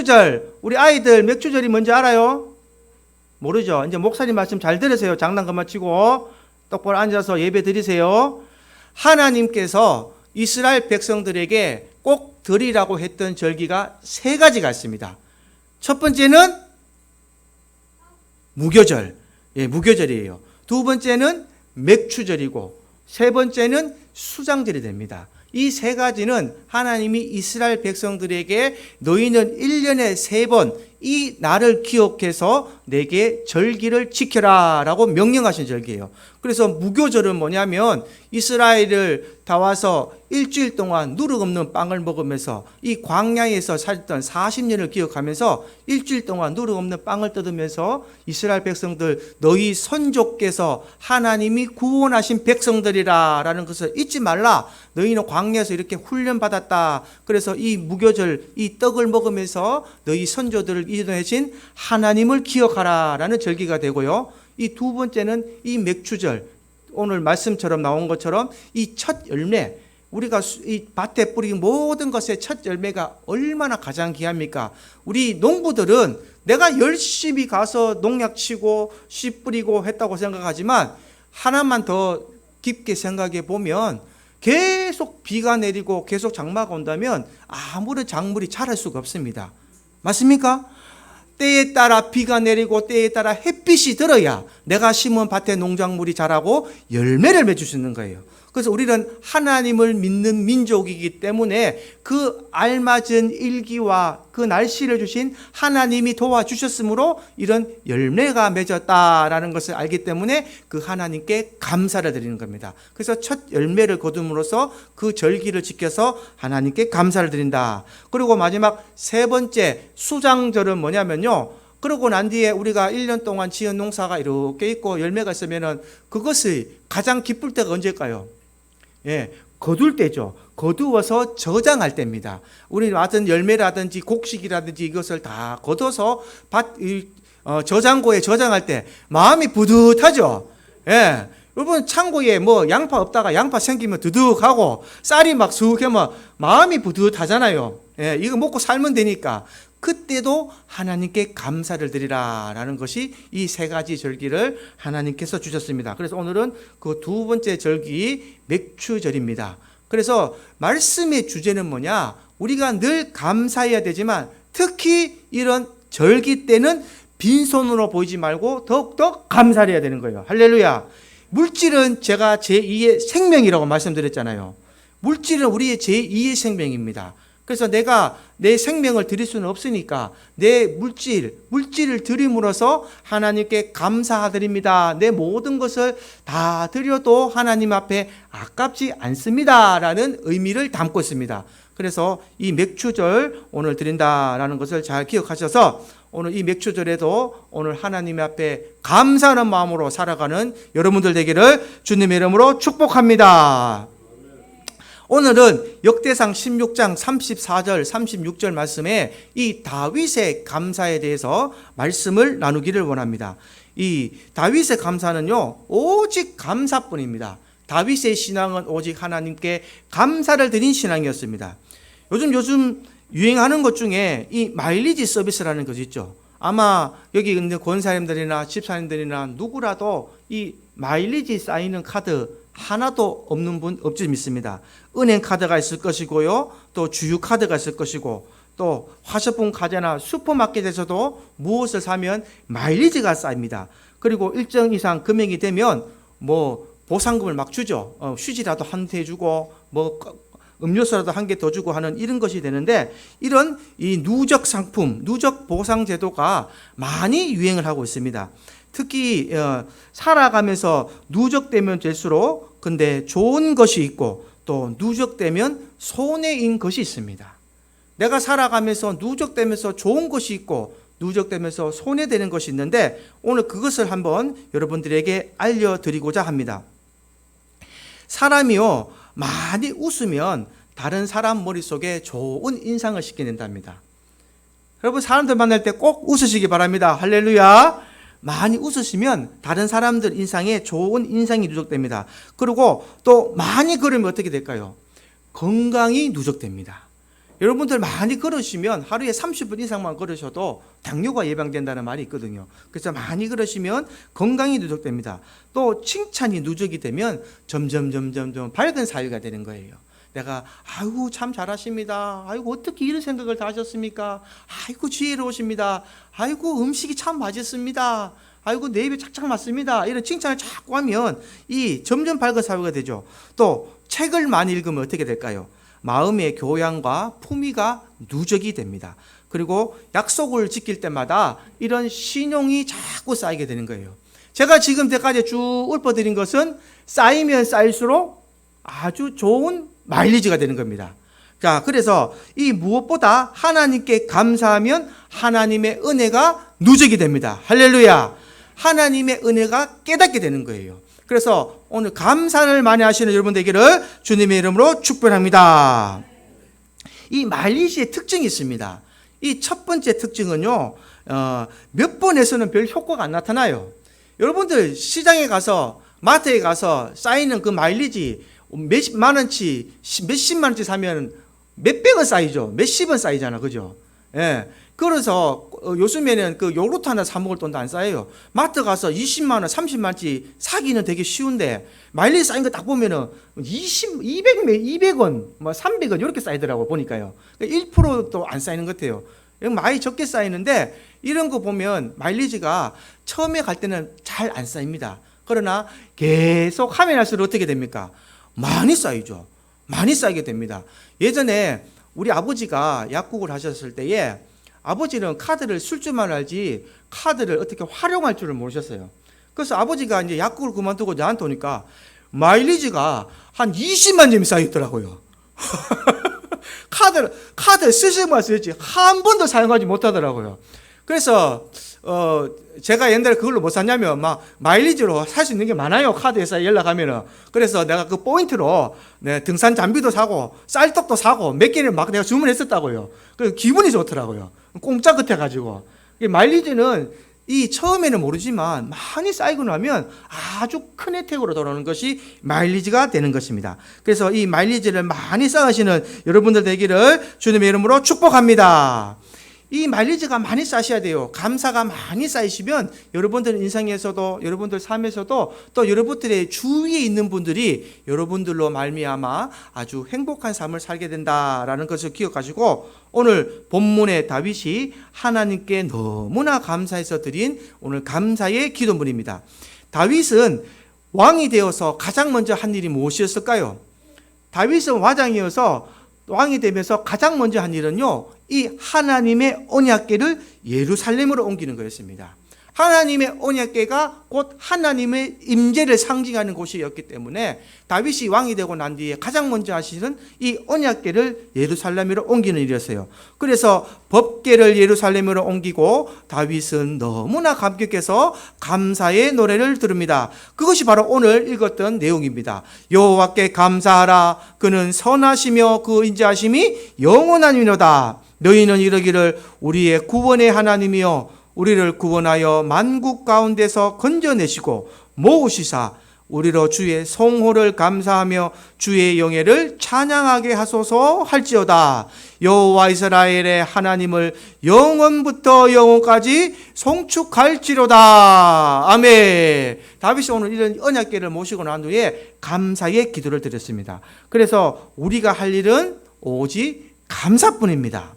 맥추절, 우리 아이들 맥추절이 뭔지 알아요? 모르죠? 이제 목사님 말씀 잘 들으세요. 장난 그만 치고 똑바로 앉아서 예배 드리세요. 하나님께서 이스라엘 백성들에게 꼭 드리라고 했던 절기가 세 가지가 있습니다. 첫 번째는 무교절, 무교절이에요. 두 번째는 맥추절이고 세 번째는 수장절이 됩니다. 이 세 가지는 하나님이 이스라엘 백성들에게 너희는 1년에 3번 이 날을 기억해서 내게 절기를 지켜라 라고 명령하신 절기예요. 그래서 무교절은 뭐냐면 이스라엘을 다 와서 일주일 동안 누룩 없는 빵을 먹으면서 이 광야에서 살던 40년을 기억하면서 일주일 동안 누룩 없는 빵을 뜯으면서 이스라엘 백성들 너희 선조께서 하나님이 구원하신 백성들이라 라는 것을 잊지 말라. 너희는 광야에서 이렇게 훈련받았다. 그래서 이 무교절 이 떡을 먹으면서 너희 선조들을 인도하신 하나님을 기억하라 라는 절기가 되고요. 이 두 번째는 이 맥추절, 오늘 말씀처럼 나온 것처럼 이 첫 열매, 우리가 이 밭에 뿌린 모든 것의 첫 열매가 얼마나 가장 귀합니까? 우리 농부들은 내가 열심히 가서 농약 치고 씨 뿌리고 했다고 생각하지만 하나만 더 깊게 생각해 보면 계속 비가 내리고 계속 장마가 온다면 아무런 작물이 자랄 수가 없습니다. 맞습니까? 때에 따라 비가 내리고 때에 따라 햇빛이 들어야 내가 심은 밭에 농작물이 자라고 열매를 맺을 수 있는 거예요. 그래서 우리는 하나님을 믿는 민족이기 때문에 그 알맞은 일기와 그 날씨를 주신 하나님이 도와주셨으므로 이런 열매가 맺었다라는 것을 알기 때문에 그 하나님께 감사를 드리는 겁니다. 그래서 첫 열매를 거둠으로써 그 절기를 지켜서 하나님께 감사를 드린다. 그리고 마지막 세 번째 수장절은 뭐냐면요. 그러고 난 뒤에 우리가 1년 동안 지은 농사가 이렇게 있고 열매가 있으면은 그것을 가장 기쁠 때가 언제일까요? 거둘 때죠. 거두어서 저장할 때입니다. 우리 받은 열매라든지 곡식이라든지 이것을 다 거둬서 저장고에 저장할 때 마음이 뿌듯하죠. 여러분 창고에 뭐 양파 없다가 양파 생기면 두둑하고 쌀이 막 쑥하면 마음이 뿌듯하잖아요. 이거 먹고 살면 되니까. 그때도 하나님께 감사를 드리라라는 것이 이 세 가지 절기를 하나님께서 주셨습니다. 그래서 오늘은 그 두 번째 절기 맥추절입니다. 그래서 말씀의 주제는 뭐냐? 우리가 늘 감사해야 되지만 특히 이런 절기 때는 빈손으로 보이지 말고 더욱더 감사를 해야 되는 거예요. 할렐루야. 물질은 제가 제2의 생명이라고 말씀드렸잖아요. 물질은 우리의 제2의 생명입니다. 그래서 내가 내 생명을 드릴 수는 없으니까 내 물질을 드림으로써 하나님께 감사드립니다. 내 모든 것을 다 드려도 하나님 앞에 아깝지 않습니다라는 의미를 담고 있습니다. 그래서 이 맥추절 오늘 드린다라는 것을 잘 기억하셔서 오늘 이 맥추절에도 오늘 하나님 앞에 감사하는 마음으로 살아가는 여러분들 되기를 주님의 이름으로 축복합니다. 오늘은 역대상 16장 34절 36절 말씀에 이 다윗의 감사에 대해서 말씀을 나누기를 원합니다. 이 다윗의 감사는요 오직 감사뿐입니다. 다윗의 신앙은 오직 하나님께 감사를 드린 신앙이었습니다. 요즘 유행하는 것 중에 이 마일리지 서비스라는 것이 있죠. 아마 여기 있는 권사님들이나 집사님들이나 누구라도 이 마일리지 쌓이는 카드 하나도 없는 분 없지 믿습니다. 은행 카드가 있을 것이고요. 또 주유 카드가 있을 것이고 또 화장품 카드나 슈퍼마켓에서도 무엇을 사면 마일리지가 쌓입니다. 그리고 일정 이상 금액이 되면 뭐 보상금을 막 주죠. 휴지라도 한 대 주고 뭐 음료수라도 한 개 더 주고 하는 이런 것이 되는데 이런 이 누적 상품, 누적 보상 제도가 많이 유행을 하고 있습니다. 특히 살아가면서 누적되면 될수록 근데 좋은 것이 있고 또 누적되면 손해인 것이 있습니다. 내가 살아가면서 누적되면서 좋은 것이 있고 누적되면서 손해되는 것이 있는데 오늘 그것을 한번 여러분들에게 알려드리고자 합니다. 사람이요 많이 웃으면 다른 사람 머릿속에 좋은 인상을 시켜낸답니다. 여러분 사람들 만날 때 꼭 웃으시기 바랍니다. 할렐루야. 많이 웃으시면 다른 사람들 인상에 좋은 인상이 누적됩니다. 그리고 또 많이 걸으면 어떻게 될까요? 건강이 누적됩니다. 여러분들 많이 걸으시면 하루에 30분 이상만 걸으셔도 당뇨가 예방된다는 말이 있거든요. 그래서 많이 걸으시면 건강이 누적됩니다. 또 칭찬이 누적이 되면 점점 밝은 사회가 되는 거예요. 내가 아이고 참 잘하십니다. 아이고 어떻게 이런 생각을 다 하셨습니까? 아이고 지혜로우십니다. 아이고 음식이 참 맛있습니다. 아이고 내 입에 착착 맞습니다. 이런 칭찬을 자꾸 하면 이 점점 밝은 사회가 되죠. 또 책을 많이 읽으면 어떻게 될까요? 마음의 교양과 품위가 누적이 됩니다. 그리고 약속을 지킬 때마다 이런 신용이 자꾸 쌓이게 되는 거예요. 제가 지금까지 쭉 읊어드린 것은 쌓이면 쌓일수록 아주 좋은 마일리지가 되는 겁니다. 자, 그래서 이 무엇보다 하나님께 감사하면 하나님의 은혜가 누적이 됩니다. 할렐루야. 하나님의 은혜가 깨닫게 되는 거예요. 그래서 오늘 감사를 많이 하시는 여러분 되기를 주님의 이름으로 축복합니다. 이 마일리지의 특징이 있습니다. 이 첫 번째 특징은요, 몇 번에서는 별 효과가 안 나타나요. 여러분들 시장에 가서 마트에 가서 쌓이는 그 마일리지 몇만 원치, 몇십만 원치 사면 몇백 원 쌓이죠. 몇십 원 쌓이잖아. 그죠? 예. 그래서 요즘에는 그 요구르트 하나 사 먹을 돈도 안 쌓여요. 마트 가서 20만 원, 30만 원치 사기는 되게 쉬운데 마일리지 쌓인 거 딱 보면은 200원, 뭐 300원 이렇게 쌓이더라고 보니까요. 1%도 안 쌓이는 것 같아요. 많이 적게 쌓이는데 이런 거 보면 마일리지가 처음에 갈 때는 잘 안 쌓입니다. 그러나 계속 하면 할수록 어떻게 됩니까? 많이 쌓이죠. 많이 쌓이게 됩니다. 예전에 우리 아버지가 약국을 하셨을 때에 아버지는 카드를 쓸 줄만 알지 카드를 어떻게 활용할 줄을 모르셨어요. 그래서 아버지가 이제 약국을 그만두고 나한테 오니까 마일리지가 한 20만 점이 쌓였더라고요. 카드 쓰시면 쓰였지 한 번도 사용하지 못하더라고요. 그래서 제가 옛날에 그걸로 뭐 샀냐면 막 마일리지로 살 수 있는 게 많아요. 카드 회사에 연락하면은. 그래서 내가 그 포인트로 등산 장비도 사고 쌀떡도 사고 몇 개를 막 내가 주문했었다고요. 그래서 기분이 좋더라고요. 공짜 끝에 가지고. 마일리지는 이 처음에는 모르지만 많이 쌓이고 나면 아주 큰 혜택으로 돌아오는 것이 마일리지가 되는 것입니다. 그래서 이 마일리지를 많이 쌓으시는 여러분들 되기를 주님의 이름으로 축복합니다. 이 마일리지가 많이 쌓으셔야 돼요. 감사가 많이 쌓이시면 여러분들 인생에서도 여러분들 삶에서도 또 여러분들의 주위에 있는 분들이 여러분들로 말미암아 아주 행복한 삶을 살게 된다라는 것을 기억하시고 오늘 본문의 다윗이 하나님께 너무나 감사해서 드린 오늘 감사의 기도문입니다. 다윗은 왕이 되어서 가장 먼저 한 일이 무엇이었을까요? 다윗은 왕이 되면서 가장 먼저 한 일은요, 이 하나님의 언약궤를 예루살렘으로 옮기는 거였습니다. 하나님의 언약궤가 곧 하나님의 임재를 상징하는 곳이었기 때문에 다윗이 왕이 되고 난 뒤에 가장 먼저 하시는 이 언약궤를 예루살렘으로 옮기는 일이었어요. 그래서 법궤를 예루살렘으로 옮기고 다윗은 너무나 감격해서 감사의 노래를 들읍니다. 그것이 바로 오늘 읽었던 내용입니다. 여호와께 감사하라. 그는 선하시며 그 인자하심이 영원하니로다. 너희는 이르기를 우리의 구원의 하나님이여 우리를 구원하여 만국 가운데서 건져내시고 모으시사 우리로 주의 성호를 감사하며 주의 영예를 찬양하게 하소서 할지어다. 여호와 이스라엘의 하나님을 영원부터 영원까지 송축할지로다. 아멘. 다윗이 오늘 이런 언약궤를 모시고 난 후에 감사의 기도를 드렸습니다. 그래서 우리가 할 일은 오직 감사뿐입니다.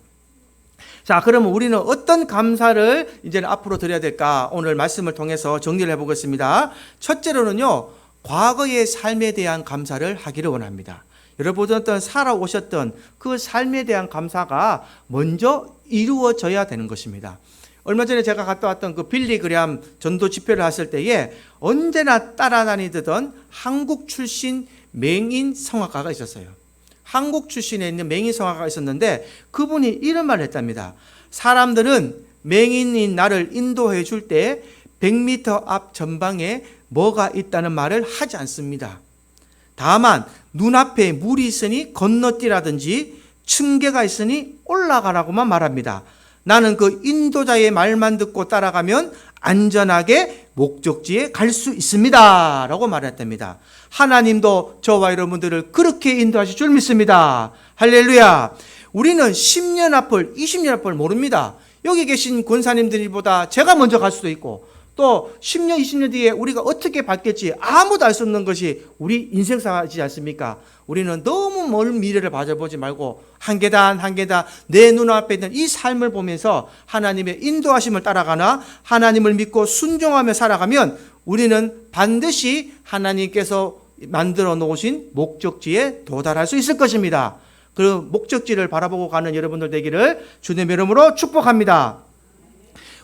자, 그러면 우리는 어떤 감사를 이제는 앞으로 드려야 될까? 오늘 말씀을 통해서 정리를 해보겠습니다. 첫째로는요, 과거의 삶에 대한 감사를 하기를 원합니다. 여러분들 살아오셨던 그 삶에 대한 감사가 먼저 이루어져야 되는 것입니다. 얼마 전에 제가 갔다 왔던 그 빌리그램 전도 집회를 했을 때에 언제나 따라다니던 한국 출신 맹인 성악가가 있었어요. 한국 출신에 있는 맹인 성악가가 있었는데 그분이 이런 말을 했답니다. 사람들은 맹인인 나를 인도해 줄 때 100m 앞 전방에 뭐가 있다는 말을 하지 않습니다. 다만 눈앞에 물이 있으니 건너뛰라든지 층계가 있으니 올라가라고만 말합니다. 나는 그 인도자의 말만 듣고 따라가면 안전하게 목적지에 갈 수 있습니다. 라고 말했답니다. 하나님도 저와 여러분들을 그렇게 인도하실 줄 믿습니다. 할렐루야. 우리는 10년 앞을, 20년 앞을 모릅니다. 여기 계신 권사님들보다 제가 먼저 갈 수도 있고, 또 10년, 20년 뒤에 우리가 어떻게 바뀔지 아무도 알 수 없는 것이 우리 인생사지 않습니까? 우리는 너무 먼 미래를 바라보지 말고 한 계단 한 계단 내 눈앞에 있는 이 삶을 보면서 하나님의 인도하심을 따라가나 하나님을 믿고 순종하며 살아가면 우리는 반드시 하나님께서 만들어 놓으신 목적지에 도달할 수 있을 것입니다. 그 목적지를 바라보고 가는 여러분들 되기를 주님의 이름으로 축복합니다.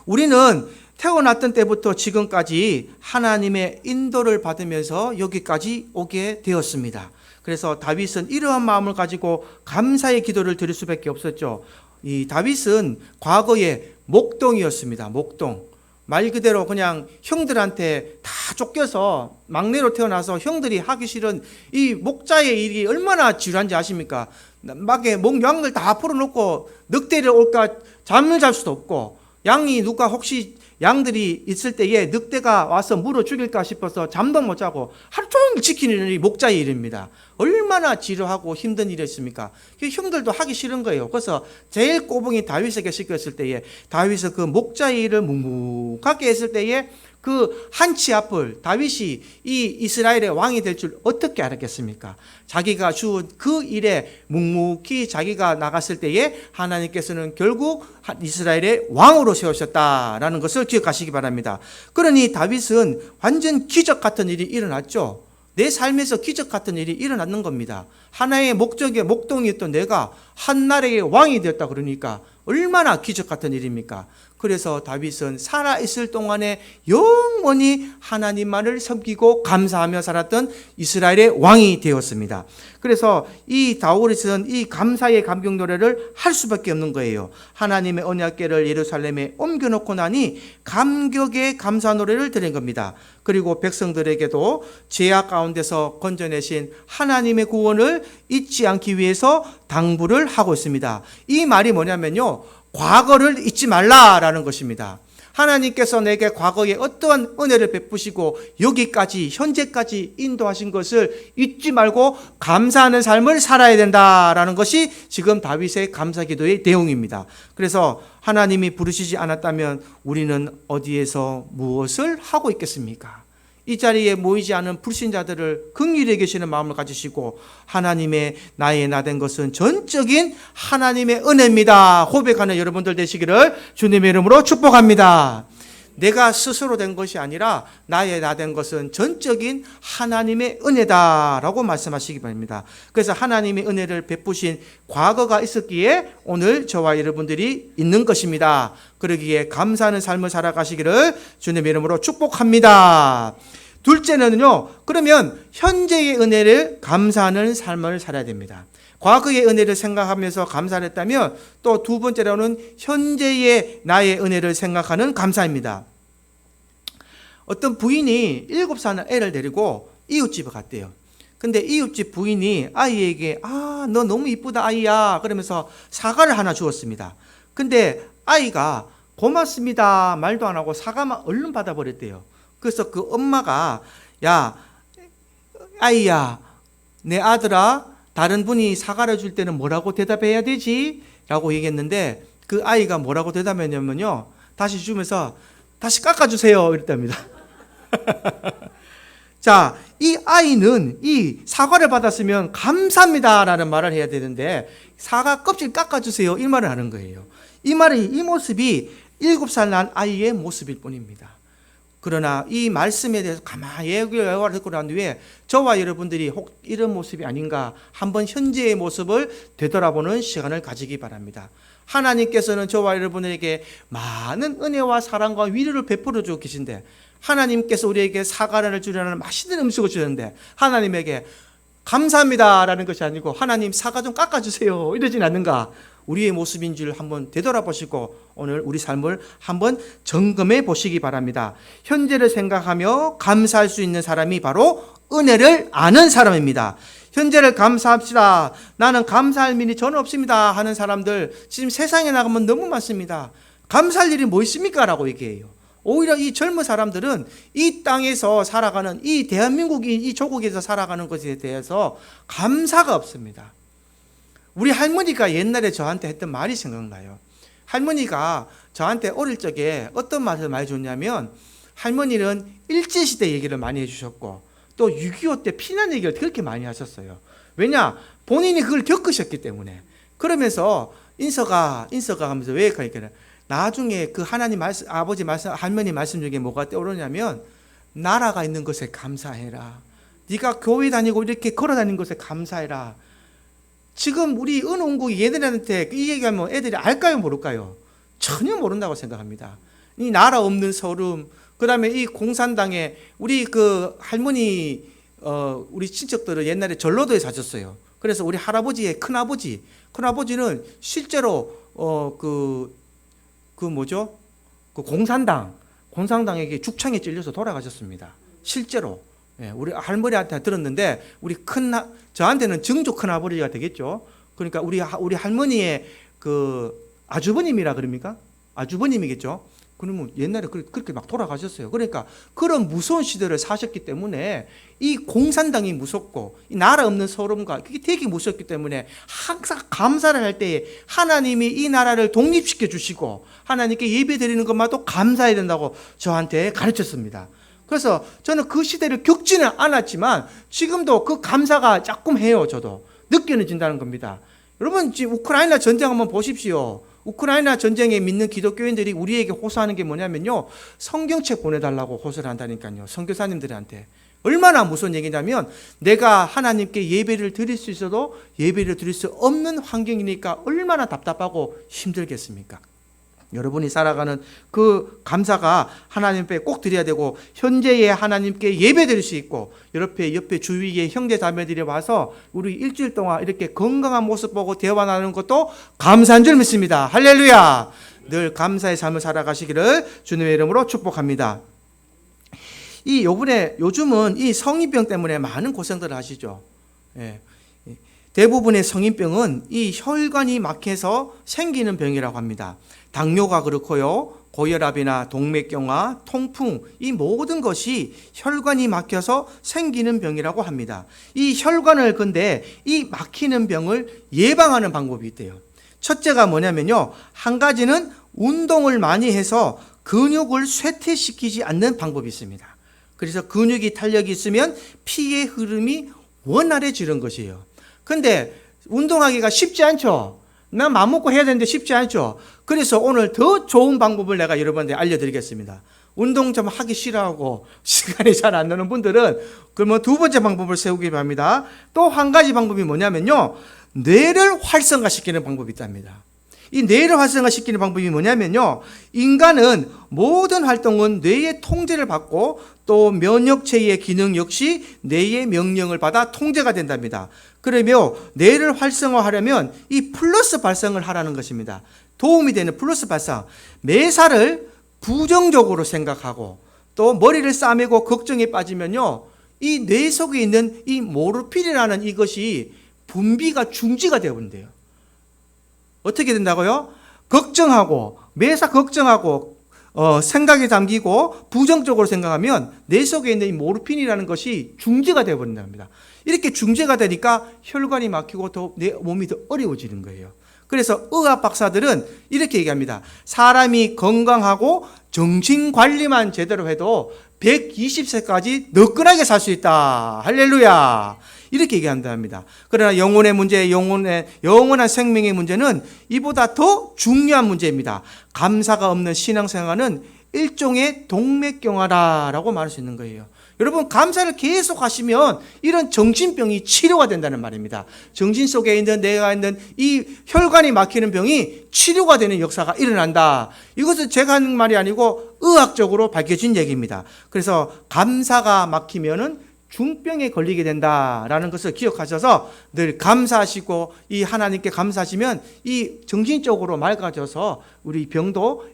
우리는 태어났던 때부터 지금까지 하나님의 인도를 받으면서 여기까지 오게 되었습니다. 그래서 다윗은 이러한 마음을 가지고 감사의 기도를 드릴 수밖에 없었죠. 이 다윗은 과거에 목동이었습니다. 목동. 말 그대로 그냥 형들한테 다 쫓겨서 막내로 태어나서 형들이 하기 싫은 이 목자의 일이 얼마나 지루한지 아십니까? 막에 양을 다 풀어놓고 늑대를 올까 잠을 잘 수도 없고, 양이 누가 혹시 양들이 있을 때에 늑대가 와서 물어 죽일까 싶어서 잠도 못 자고 하루 종일 지키는 일이 목자의 일입니다. 얼마나 지루하고 힘든 일이었습니까? 형들도 하기 싫은 거예요. 그래서 제일 꼬붕이 다윗에게 시켰을 때에 다윗은 그 목자의 일을 묵묵하게 했을 때에 그 한치 앞을 다윗이 이 이스라엘의 왕이 될 줄 어떻게 알았겠습니까? 자기가 주은 그 일에 묵묵히 자기가 나갔을 때에 하나님께서는 결국 이스라엘의 왕으로 세우셨다라는 것을 기억하시기 바랍니다. 그러니 다윗은 완전 기적 같은 일이 일어났죠. 내 삶에서 기적 같은 일이 일어났는 겁니다. 하나의 목적의 목동이었던 내가 한 나라의 왕이 되었다 그러니까 얼마나 기적 같은 일입니까? 그래서 다윗은 살아있을 동안에 영원히 하나님만을 섬기고 감사하며 살았던 이스라엘의 왕이 되었습니다. 그래서 이 다윗은 이 감사의 감격 노래를 할 수밖에 없는 거예요. 하나님의 언약궤를 예루살렘에 옮겨놓고 나니 감격의 감사 노래를 드린 겁니다. 그리고 백성들에게도 죄악 가운데서 건져내신 하나님의 구원을 잊지 않기 위해서 당부를 하고 있습니다. 이 말이 뭐냐면요, 과거를 잊지 말라라는 것입니다. 하나님께서 내게 과거에 어떠한 은혜를 베푸시고 여기까지 현재까지 인도하신 것을 잊지 말고 감사하는 삶을 살아야 된다라는 것이 지금 다윗의 감사기도의 내용입니다. 그래서 하나님이 부르시지 않았다면 우리는 어디에서 무엇을 하고 있겠습니까? 이 자리에 모이지 않은 불신자들을 긍휼히 여기시는 마음을 가지시고 하나님의 나의 나 된 것은 전적인 하나님의 은혜입니다 고백하는 여러분들 되시기를 주님의 이름으로 축복합니다. 내가 스스로 된 것이 아니라 나의 나 된 것은 전적인 하나님의 은혜다라고 말씀하시기 바랍니다. 그래서 하나님의 은혜를 베푸신 과거가 있었기에 오늘 저와 여러분들이 있는 것입니다. 그러기에 감사하는 삶을 살아가시기를 주님의 이름으로 축복합니다. 둘째는요, 그러면 현재의 은혜를 감사하는 삶을 살아야 됩니다. 과거의 은혜를 생각하면서 감사를 했다면 또 두 번째로는 현재의 나의 은혜를 생각하는 감사입니다. 어떤 부인이 7살 애를 데리고 이웃집에 갔대요. 근데 이웃집 부인이 아이에게 너 너무 이쁘다 아이야 그러면서 사과를 하나 주었습니다. 근데 아이가 고맙습니다 말도 안 하고 사과만 얼른 받아버렸대요. 그래서 그 엄마가 야 아이야 내 아들아 다른 분이 사과를 줄 때는 뭐라고 대답해야 되지? 라고 얘기했는데 그 아이가 뭐라고 대답했냐면요, 다시 주면서 다시 깎아주세요 이랬답니다. 자, 이 아이는 이 사과를 받았으면 감사합니다라는 말을 해야 되는데 사과 껍질 깎아주세요 이 말을 하는 거예요. 이 모습이 7살 난 아이의 모습일 뿐입니다. 그러나 이 말씀에 대해서 가만히 예고를 듣고 난 뒤에 저와 여러분들이 혹 이런 모습이 아닌가 한번 현재의 모습을 되돌아보는 시간을 가지기 바랍니다. 하나님께서는 저와 여러분에게 많은 은혜와 사랑과 위로를 베풀어 주고 계신데 하나님께서 우리에게 사과를 주려는 맛있는 음식을 주는데 하나님에게 감사합니다라는 것이 아니고 하나님 사과 좀 깎아주세요 이러진 않는가? 우리의 모습인 줄 한번 되돌아보시고 오늘 우리 삶을 한번 점검해 보시기 바랍니다. 현재를 생각하며 감사할 수 있는 사람이 바로 은혜를 아는 사람입니다. 현재를 감사합시다. 나는 감사할 일이 전혀 없습니다 하는 사람들 지금 세상에 나가면 너무 많습니다. 감사할 일이 뭐 있습니까? 라고 얘기해요. 오히려 이 젊은 사람들은 이 땅에서 살아가는 이 대한민국이 이 조국에서 살아가는 것에 대해서 감사가 없습니다. 우리 할머니가 옛날에 저한테 했던 말이 생각나요. 할머니가 저한테 어릴 적에 어떤 말을 많이 줬냐면, 할머니는 일제시대 얘기를 많이 해주셨고 또 6.25 때 피난 얘기를 그렇게 많이 하셨어요. 왜냐? 본인이 그걸 겪으셨기 때문에. 그러면서 인서가 하면서 왜 그러니까 나중에 그 하나님 말씀, 아버지 말씀, 할머니 말씀 중에 뭐가 떠오르냐면, 나라가 있는 것에 감사해라. 네가 교회 다니고 이렇게 걸어 다니는 것에 감사해라. 지금 우리 어느 온국이 얘들한테 이 얘기하면 애들이 알까요, 모를까요? 전혀 모른다고 생각합니다. 이 나라 없는 서름, 그 다음에 이 공산당에 우리 그 할머니, 우리 친척들은 옛날에 전라도에 사셨어요. 그래서 우리 할아버지의 큰아버지는 실제로 그 공산당에게 죽창에 찔려서 돌아가셨습니다. 실제로. 예, 우리 할머니한테 들었는데, 저한테는 증조 큰아버지가 되겠죠. 그러니까 우리 할머니의 그 아주버님이라 그럽니까? 아주버님이겠죠. 그러면 옛날에 그렇게 막 돌아가셨어요. 그러니까 그런 무서운 시대를 사셨기 때문에 이 공산당이 무섭고 이 나라 없는 서름과 그게 되게 무섭기 때문에 항상 감사를 할 때에 하나님이 이 나라를 독립시켜 주시고 하나님께 예배 드리는 것만도 감사해야 된다고 저한테 가르쳤습니다. 그래서 저는 그 시대를 겪지는 않았지만 지금도 그 감사가 조금 해요. 저도 느껴진다는 겁니다. 여러분, 지금 우크라이나 전쟁 한번 보십시오. 우크라이나 전쟁에 믿는 기독교인들이 우리에게 호소하는 게 뭐냐면요, 성경책 보내달라고 호소를 한다니까요. 선교사님들한테. 얼마나 무서운 얘기냐면, 내가 하나님께 예배를 드릴 수 있어도 예배를 드릴 수 없는 환경이니까 얼마나 답답하고 힘들겠습니까? 여러분이 살아가는 그 감사가 하나님께 꼭 드려야 되고, 현재의 하나님께 예배 드릴 수 있고, 옆에 주위의 형제 자매들이 와서 우리 일주일 동안 이렇게 건강한 모습 보고 대화 나누는 것도 감사한 줄 믿습니다. 할렐루야. 늘 감사의 삶을 살아가시기를 주님의 이름으로 축복합니다. 요즘은 이 성인병 때문에 많은 고생들을 하시죠. 예. 대부분의 성인병은 이 혈관이 막혀서 생기는 병이라고 합니다. 당뇨가 그렇고요, 고혈압이나 동맥경화, 통풍, 이 모든 것이 혈관이 막혀서 생기는 병이라고 합니다. 이 혈관을 근데 이 막히는 병을 예방하는 방법이 있대요. 첫째가 뭐냐면요, 한 가지는 운동을 많이 해서 근육을 쇠퇴시키지 않는 방법이 있습니다. 그래서 근육이 탄력이 있으면 피의 흐름이 원활해지는 것이에요. 근데 운동하기가 쉽지 않죠. 나 맘먹고 해야 되는데 쉽지 않죠. 그래서 오늘 더 좋은 방법을 내가 여러분한테 알려드리겠습니다. 운동 좀 하기 싫어하고 시간이 잘 안 나는 분들은 그러면 두 번째 방법을 세우기 바랍니다. 또 한 가지 방법이 뭐냐면요, 뇌를 활성화시키는 방법이 있답니다. 이 뇌를 활성화시키는 방법이 뭐냐면요, 인간은 모든 활동은 뇌의 통제를 받고 또 면역체의 기능 역시 뇌의 명령을 받아 통제가 된답니다. 그러면 뇌를 활성화하려면 이 플러스 발성을 하라는 것입니다. 도움이 되는 플러스 발성. 매사를 부정적으로 생각하고 또 머리를 싸매고 걱정에 빠지면요, 이 뇌 속에 있는 이 모르핀이라는 이것이 분비가 중지가 되어버린대요. 어떻게 된다고요? 매사 걱정하고 생각에 잠기고 부정적으로 생각하면 뇌 속에 있는 이 모르핀이라는 것이 중지가 되어버린답니다. 이렇게 중지가 되니까 혈관이 막히고 더 내 몸이 더 어려워지는 거예요. 그래서 의학 박사들은 이렇게 얘기합니다. 사람이 건강하고 정신관리만 제대로 해도 120세까지 너끈하게 살 수 있다. 할렐루야. 이렇게 얘기한답니다. 그러나 영혼의 문제, 영원한 생명의 문제는 이보다 더 중요한 문제입니다. 감사가 없는 신앙생활은 일종의 동맥경화라고 말할 수 있는 거예요. 여러분, 감사를 계속 하시면 이런 정신병이 치료가 된다는 말입니다. 정신 속에 있는 내가 있는 이 혈관이 막히는 병이 치료가 되는 역사가 일어난다. 이것은 제가 하는 말이 아니고 의학적으로 밝혀진 얘기입니다. 그래서 감사가 막히면은 중병에 걸리게 된다라는 것을 기억하셔서 늘 감사하시고 이 하나님께 감사하시면 이 정신적으로 맑아져서 우리 병도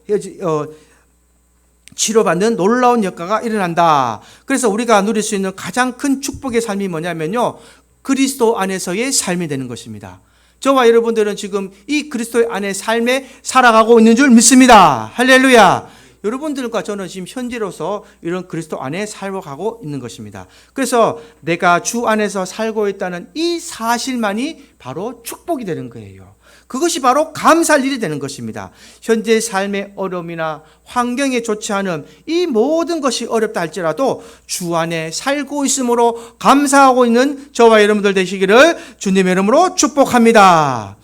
치료받는 놀라운 역사가 일어난다. 그래서 우리가 누릴 수 있는 가장 큰 축복의 삶이 뭐냐면요, 그리스도 안에서의 삶이 되는 것입니다. 저와 여러분들은 지금 이 그리스도 안의 삶에 살아가고 있는 줄 믿습니다. 할렐루야. 여러분들과 저는 지금 현재로서 이런 그리스도 안에 살아가고 있는 것입니다. 그래서 내가 주 안에서 살고 있다는 이 사실만이 바로 축복이 되는 거예요. 그것이 바로 감사할 일이 되는 것입니다. 현재 삶의 어려움이나 환경에 좋지 않은 이 모든 것이 어렵다 할지라도 주 안에 살고 있으므로 감사하고 있는 저와 여러분들 되시기를 주님의 이름으로 축복합니다.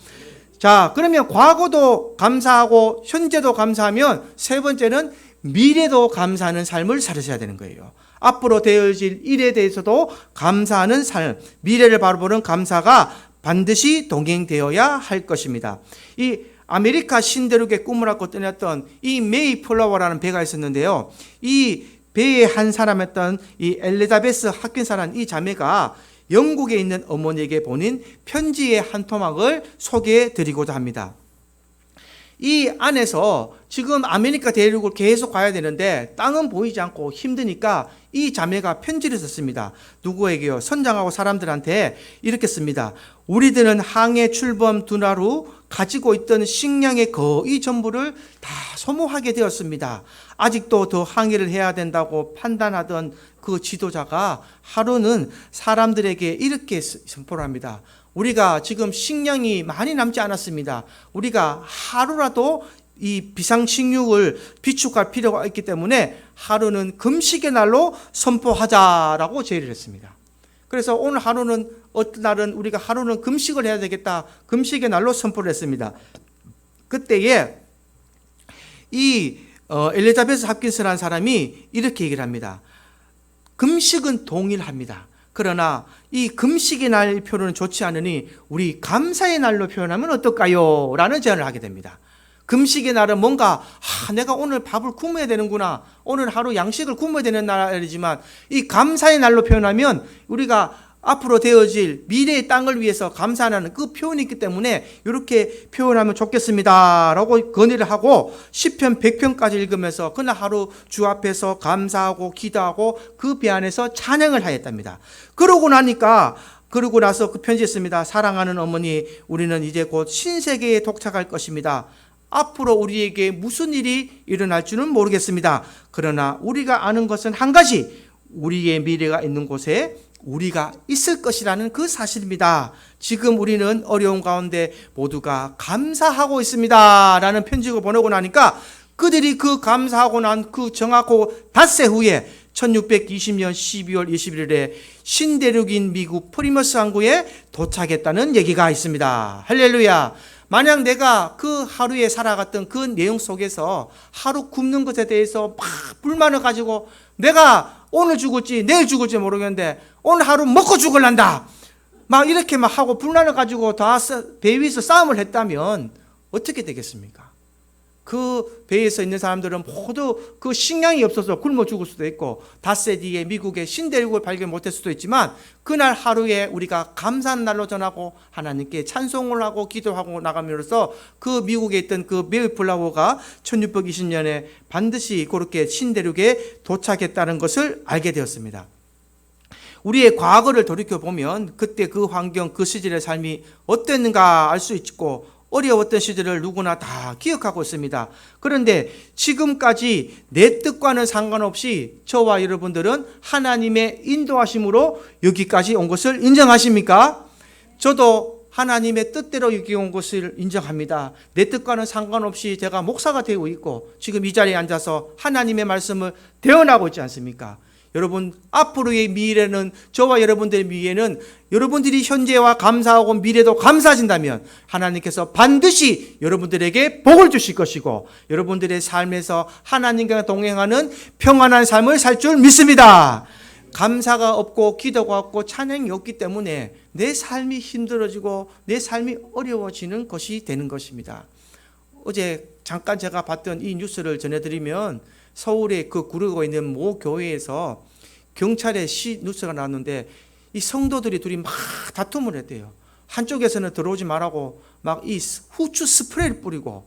자, 그러면 과거도 감사하고 현재도 감사하면 세 번째는 미래도 감사하는 삶을 살으셔야 되는 거예요. 앞으로 되어질 일에 대해서도 감사하는 삶, 미래를 바라보는 감사가 반드시 동행되어야 할 것입니다. 이 아메리카 신대륙의 꿈을 안고 떠났던 이 메이플라워라는 배가 있었는데요. 이 배의 한 사람이었던 이 엘리자베스 핫킨스라는 이 자매가 영국에 있는 어머니에게 보낸 편지의 한 토막을 소개해 드리고자 합니다. 이 안에서 지금 아메리카 대륙을 계속 가야 되는데 땅은 보이지 않고 힘드니까 이 자매가 편지를 썼습니다. 누구에게요? 선장하고 사람들한테 이렇게 씁니다. 우리들은 항해 출범 두 날 후 가지고 있던 식량의 거의 전부를 다 소모하게 되었습니다. 아직도 더 항해를 해야 된다고 판단하던 그 지도자가 하루는 사람들에게 이렇게 선포를 합니다. 우리가 지금 식량이 많이 남지 않았습니다. 우리가 하루라도 이 비상식량을 비축할 필요가 있기 때문에 하루는 금식의 날로 선포하자라고 제의를 했습니다. 그래서 오늘 하루는 어떤 날은 우리가 하루는 금식을 해야 되겠다. 금식의 날로 선포를 했습니다. 그때에 이 엘리자베스 핫킨스라는 사람이 이렇게 얘기를 합니다. 금식은 동일합니다. 그러나 이 금식의 날 표현은 좋지 않으니 우리 감사의 날로 표현하면 어떨까요? 라는 제안을 하게 됩니다. 금식의 날은 뭔가 내가 오늘 밥을 굶어야 되는구나, 오늘 하루 양식을 굶어야 되는 날이지만 이 감사의 날로 표현하면 우리가 앞으로 되어질 미래의 땅을 위해서 감사하는 그 표현이 있기 때문에 이렇게 표현하면 좋겠습니다 라고 건의를 하고 시편 100편까지 읽으면서 그날 하루 주 앞에서 감사하고 기도하고 그 배 안에서 찬양을 하였답니다. 그러고 나서 그 편지에 씁니다. 사랑하는 어머니, 우리는 이제 곧 신세계에 도착할 것입니다. 앞으로 우리에게 무슨 일이 일어날 줄은 모르겠습니다. 그러나 우리가 아는 것은 한 가지, 우리의 미래가 있는 곳에 우리가 있을 것이라는 그 사실입니다. 지금 우리는 어려운 가운데 모두가 감사하고 있습니다 라는 편지를 보내고 나니까 그들이 그 감사하고 난 그 정확하고 닷새 후에 1620년 12월 21일에 신대륙인 미국 프리머스 항구에 도착했다는 얘기가 있습니다. 할렐루야. 만약 내가 그 하루에 살아갔던 그 내용 속에서 하루 굶는 것에 대해서 막 불만을 가지고 내가 오늘 죽을지 내일 죽을지 모르겠는데 오늘 하루 먹고 죽을란다 막 이렇게 막 하고 불만을 가지고 다 배 위에서 싸움을 했다면 어떻게 되겠습니까? 그 배에서 있는 사람들은 모두 그 식량이 없어서 굶어 죽을 수도 있고 닷새 뒤에 미국의 신대륙을 발견 못할 수도 있지만 그날 하루에 우리가 감사한 날로 전하고 하나님께 찬송을 하고 기도하고 나감으로써 그 미국에 있던 그 메이플라워가 1620년에 반드시 그렇게 신대륙에 도착했다는 것을 알게 되었습니다. 우리의 과거를 돌이켜보면 그때 그 환경, 그 시절의 삶이 어땠는가 알 수 있고 어려웠던 시절을 누구나 다 기억하고 있습니다. 그런데 지금까지 내 뜻과는 상관없이 저와 여러분들은 하나님의 인도하심으로 여기까지 온 것을 인정하십니까? 저도 하나님의 뜻대로 여기 온 것을 인정합니다. 내 뜻과는 상관없이 제가 목사가 되고 있고 지금 이 자리에 앉아서 하나님의 말씀을 대언하고 있지 않습니까? 여러분, 앞으로의 미래는, 저와 여러분들의 미래는 여러분들이 현재와 감사하고 미래도 감사하신다면 하나님께서 반드시 여러분들에게 복을 주실 것이고 여러분들의 삶에서 하나님과 동행하는 평안한 삶을 살 줄 믿습니다. 감사가 없고 기도가 없고 찬양이 없기 때문에 내 삶이 힘들어지고 내 삶이 어려워지는 것이 되는 것입니다. 어제 잠깐 제가 봤던 이 뉴스를 전해드리면 서울에 그 구르고 있는 모 교회에서 경찰의 뉴스가 나왔는데 이 성도들이 둘이 막 다툼을 했대요. 한쪽에서는 들어오지 말라고 막 이 후추 스프레이를 뿌리고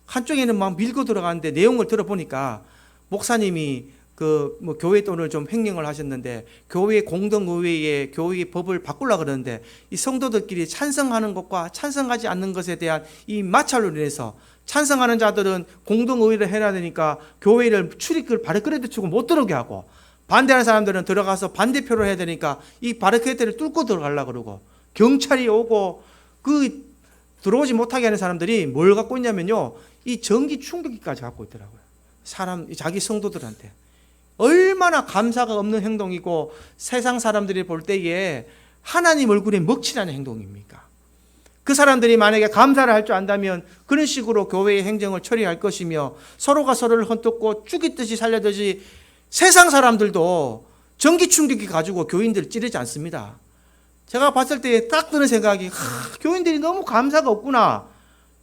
한쪽에는 막 밀고 들어가는데 내용을 들어보니까 목사님이 그 뭐 교회 돈을 좀 횡령을 하셨는데 교회 공동의회에 교회의 법을 바꾸려고 그러는데 이 성도들끼리 찬성하는 것과 찬성하지 않는 것에 대한 이 마찰로 인해서 찬성하는 자들은 공동의회를 해야 되니까 교회를 출입을 바리케이트 치고 못 들어오게 하고, 반대하는 사람들은 들어가서 반대표를 해야 되니까 이 바리케이트를 뚫고 들어가려고 그러고, 경찰이 오고 그 들어오지 못하게 하는 사람들이 뭘 갖고 있냐면요, 이 전기 충격기까지 갖고 있더라고요. 자기 성도들한테. 얼마나 감사가 없는 행동이고 세상 사람들이 볼 때에 하나님 얼굴에 먹칠하는 행동입니까? 그 사람들이 만약에 감사를 할 줄 안다면 그런 식으로 교회의 행정을 처리할 것이며, 서로가 서로를 헐뜯고 죽이듯이 살려듯이 세상 사람들도 전기 충격기 가지고 교인들을 찌르지 않습니다. 제가 봤을 때 딱 드는 생각이, 교인들이 너무 감사가 없구나.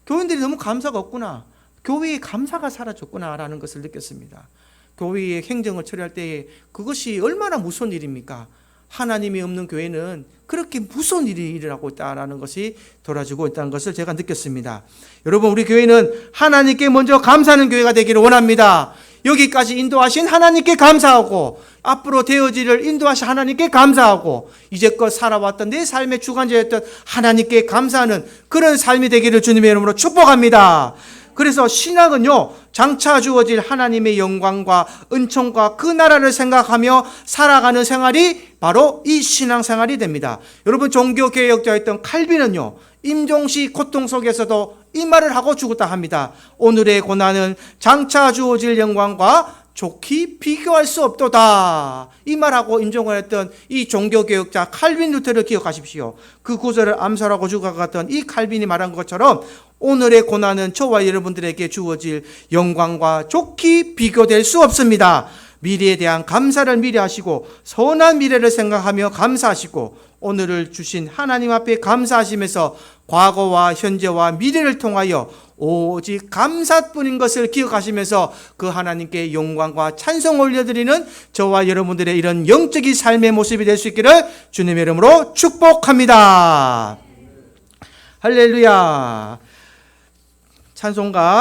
교인들이 너무 감사가 없구나. 교회의 감사가 사라졌구나라는 것을 느꼈습니다. 교회의 행정을 처리할 때 그것이 얼마나 무서운 일입니까? 하나님이 없는 교회는 그렇게 무서운 일이 일어나고 있다는 것이 돌아지고 있다는 것을 제가 느꼈습니다. 여러분, 우리 교회는 하나님께 먼저 감사하는 교회가 되기를 원합니다. 여기까지 인도하신 하나님께 감사하고, 앞으로 되어지를 인도하신 하나님께 감사하고, 이제껏 살아왔던 내 삶의 주관자였던 하나님께 감사하는 그런 삶이 되기를 주님의 이름으로 축복합니다. 그래서 신앙은요, 장차 주어질 하나님의 영광과 은총과 그 나라를 생각하며 살아가는 생활이 바로 이 신앙생활이 됩니다. 여러분, 종교개혁자였던 칼빈은요, 임종시 고통 속에서도 이 말을 하고 죽었다 합니다. 오늘의 고난은 장차 주어질 영광과 좋게 비교할 수 없도다. 이 말하고 임종을 했던 이 종교개혁자 칼빈 루터를 기억하십시오. 그 구절을 암살하고 죽어갔던 이 칼빈이 말한 것처럼 오늘의 고난은 저와 여러분들에게 주어질 영광과 좋게 비교될 수 없습니다. 미래에 대한 감사를 미리 하시고, 선한 미래를 생각하며 감사하시고, 오늘을 주신 하나님 앞에 감사하시면서 과거와 현재와 미래를 통하여 오직 감사뿐인 것을 기억하시면서 그 하나님께 영광과 찬송 올려드리는 저와 여러분들의 이런 영적인 삶의 모습이 될 수 있기를 주님의 이름으로 축복합니다. 할렐루야. 찬송가